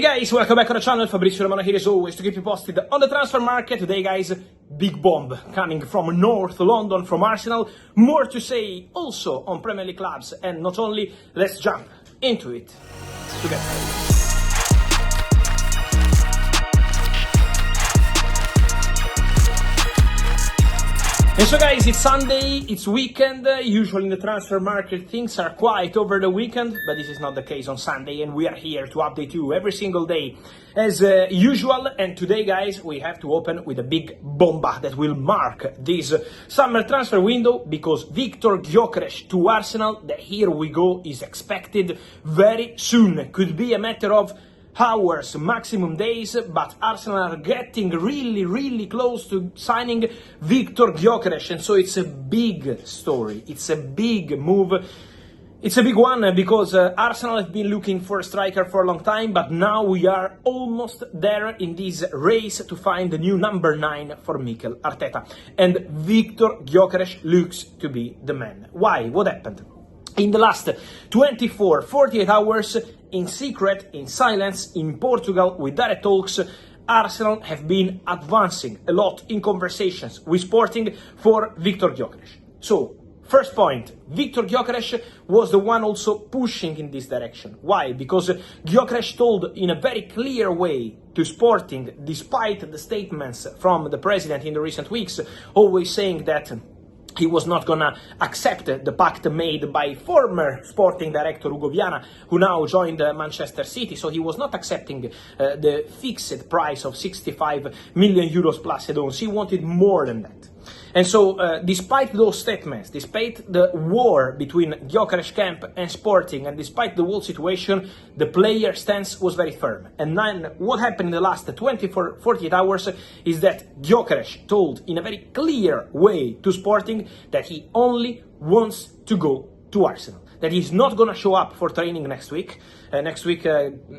Hey guys, welcome back on the channel. Fabrizio Romano here as always to keep you posted on the transfer market. Today guys, big bomb coming from North London, from Arsenal. More to say also on Premier League clubs, and not only. Let's jump into it together. And so guys, it's Sunday, it's weekend. Usually in the transfer market things are quiet over the weekend, but this is not the case on Sunday, and we are here to update you every single day as usual. And today guys, we have to open with a big bomba that will mark this summer transfer window, because Viktor Gyökeres to Arsenal, the here we go, is expected very soon. Could be a matter of hours, maximum days, but Arsenal are getting really close to signing Viktor Gyökeres, and so it's a big story, it's a big move, it's a big one, because Arsenal have been looking for a striker for a long time, but now we are almost there in this race to find the new number 9 for Mikel Arteta, and Viktor Gyökeres looks to be the man. Why? What happened? In the last 48 hours, in secret, in silence, in Portugal, with direct talks, Arsenal have been advancing a lot in conversations with Sporting for Viktor Gyökeres. So, first point, Viktor Gyökeres was the one also pushing in this direction. Why? Because Gyökeres told in a very clear way to Sporting, despite the statements from the president in the recent weeks, always saying that he was not gonna accept the pact made by former Sporting director Hugo Viana, who now joined Manchester City. So he was not accepting the fixed price of 65 million euros plus add-ons. He wanted more than that. And so, despite those statements, despite the war between Gyokeres camp and Sporting, and despite the whole situation, the player stance was very firm. And then, what happened in the last 48 hours is that Gyokeres told in a very clear way to Sporting that he only wants to go to Arsenal, that he's not going to show up for training next week.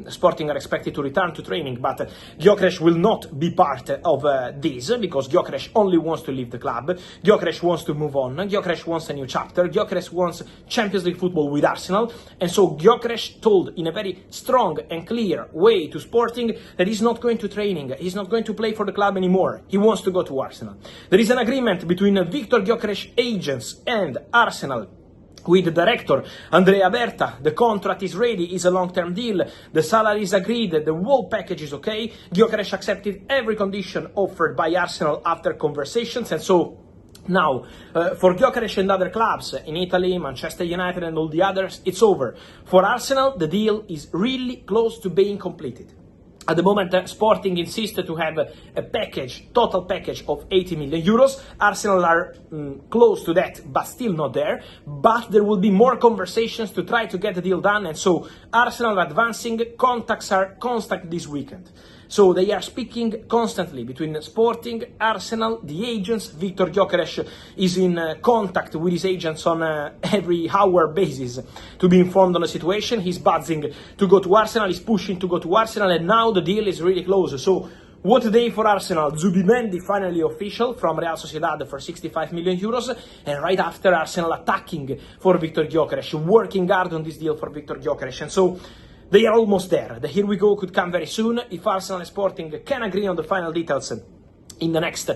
Sporting are expected to return to training, but Gyokeres will not be part of this, because Gyokeres only wants to leave the club. Gyokeres wants to move on. Gyokeres wants a new chapter. Gyokeres wants Champions League football with Arsenal. And so Gyokeres told in a very strong and clear way to Sporting that he's not going to training. He's not going to play for the club anymore. He wants to go to Arsenal. There is an agreement between Viktor Gyökeres agents and Arsenal, with the director, Andrea Berta. The contract is ready, it's a long-term deal, the salary is agreed, the whole package is okay. Gyokeres accepted every condition offered by Arsenal after conversations, and so now, for Gyokeres and other clubs in Italy, Manchester United and all the others, it's over. For Arsenal, the deal is really close to being completed. At the moment, Sporting insisted to have a package, total package of 80 million euros. Arsenal are close to that, but still not there. But there will be more conversations to try to get the deal done. And so Arsenal are advancing. Contacts are constant this weekend. So they are speaking constantly between Sporting, Arsenal, the agents. Viktor Gyökeres is in contact with his agents on every hour basis to be informed on the situation. He's buzzing to go to Arsenal, he's pushing to go to Arsenal, and now the deal is really close. So what a day for Arsenal. Zubimendi finally official from Real Sociedad for 65 million euros, and right after Arsenal attacking for Viktor Gyökeres, working hard on this deal for Viktor Gyökeres. And so they are almost there. The here we go could come very soon. If Arsenal and Sporting can agree on the final details in the next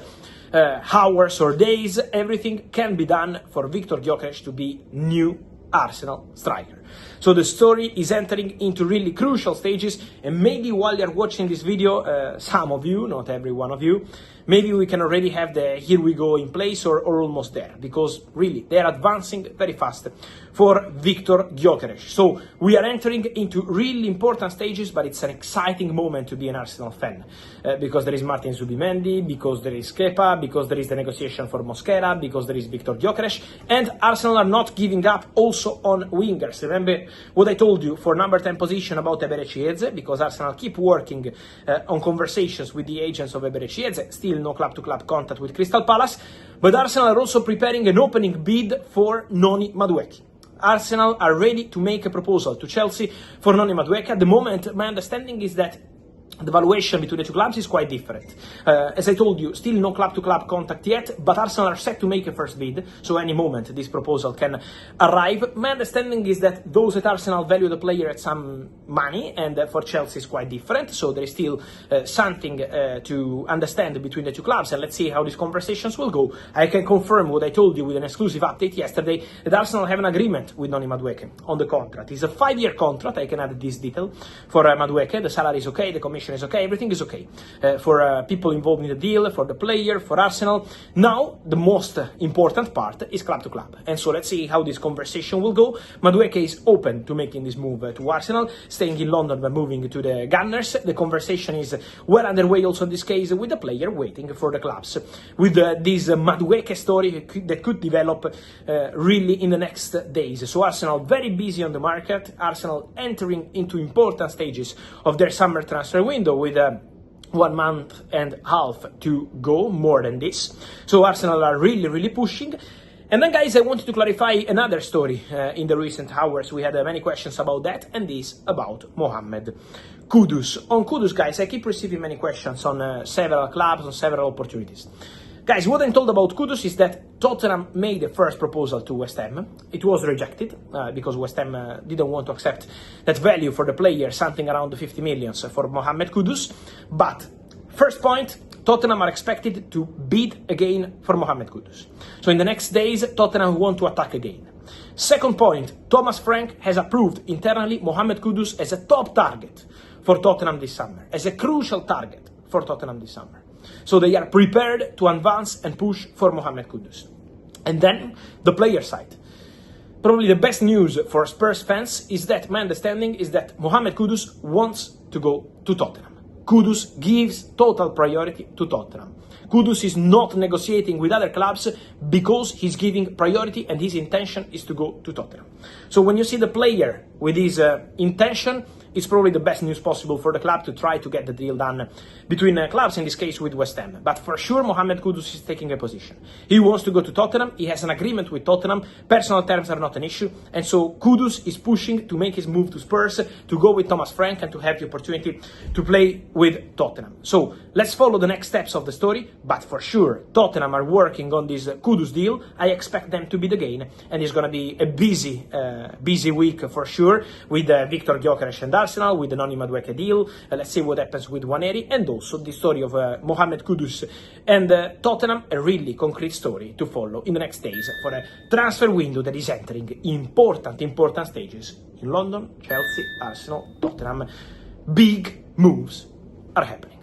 hours or days, everything can be done for Viktor Gyökeres to be new Arsenal striker. So the story is entering into really crucial stages, and maybe while you're watching this video, some of you, not every one of you, maybe we can already have the here we go in place, or almost there, because really they are advancing very fast for Viktor Gyökeres. So we are entering into really important stages, but it's an exciting moment to be an Arsenal fan, because there is Martin Zubimendi, because there is Kepa, because there is the negotiation for Mosquera, because there is Viktor Gyökeres, and Arsenal are not giving up also on wingers. Remember what I told you for number 10 position about Gyokeres, because Arsenal keep working on conversations with the agents of Gyokeres, still no club-to-club contact with Crystal Palace, but Arsenal are also preparing an opening bid for Noni Madueke. Arsenal are ready to make a proposal to Chelsea for Noni Madueke. At the moment, my understanding is that the valuation between the two clubs is quite different. As I told you, still no club-to-club contact yet, but Arsenal are set to make a first bid, so any moment this proposal can arrive. My understanding is that those at Arsenal value the player at some money, and for Chelsea is quite different, so there is still something to understand between the two clubs, and let's see how these conversations will go. I can confirm what I told you with an exclusive update yesterday, that Arsenal have an agreement with Noni Madueke on the contract. It's a 5-year contract, I can add this detail, for Madueke. The salary is okay, the commission is okay, everything is okay for people involved in the deal, for the player, for Arsenal. Now the most important part is club to club, and so let's see how this conversation will go. Madueke is open to making this move to Arsenal, staying in London but moving to the Gunners. The conversation is well underway also in this case, with the player waiting for the clubs, with this Madueke story that could develop really in the next days. So Arsenal very busy on the market, Arsenal entering into important stages of their summer transfer window, with 1 month and a half to go, more than this. So Arsenal are really pushing. And then, guys, I wanted to clarify another story in the recent hours. We had many questions about that, and this about Mohammed Kudus. On Kudus, guys, I keep receiving many questions on several clubs, on several opportunities. Guys, what I'm told about Kudus is that Tottenham made the first proposal to West Ham. It was rejected because West Ham didn't want to accept that value for the player, something around 50 million for Mohammed Kudus. But first point, Tottenham are expected to bid again for Mohammed Kudus. So in the next days, Tottenham want to attack again. Second point, Thomas Frank has approved internally Mohammed Kudus as a top target for Tottenham this summer, as a crucial target for Tottenham this summer. So they are prepared to advance and push for Mohammed Kudus. And then the player side. Probably the best news for Spurs fans is that my understanding is that Mohammed Kudus wants to go to Tottenham. Kudus gives total priority to Tottenham. Kudus is not negotiating with other clubs because he's giving priority and his intention is to go to Tottenham. So when you see the player with his intention, it's probably the best news possible for the club to try to get the deal done between clubs, in this case with West Ham. But for sure, Mohammed Kudus is taking a position. He wants to go to Tottenham, he has an agreement with Tottenham, personal terms are not an issue, and so Kudus is pushing to make his move to Spurs, to go with Thomas Frank and to have the opportunity to play with Tottenham. So let's follow the next steps of the story, but for sure, Tottenham are working on this Kudus deal. I expect them to bid again, and it's going to be a busy week for sure, with Viktor Gyökeres and Arsenal, with the Noni Madueke deal. Let's see what happens with Waneri, and also the story of Mohammed Kudus and Tottenham, a really concrete story to follow in the next days for a transfer window that is entering important stages in London, Chelsea, Arsenal, Tottenham. Big moves are happening.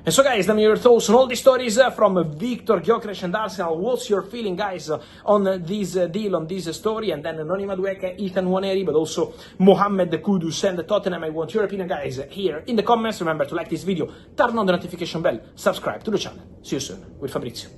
And so, guys, let me hear your thoughts on all these stories from Viktor Gyökeres and Arsenal. What's your feeling, guys, on this deal, on this story? And then Noni Madueke, Ethan Waneri, but also Mohammed Kudus and Tottenham. I want your opinion, guys, here in the comments. Remember to like this video, turn on the notification bell, subscribe to the channel. See you soon with Fabrizio.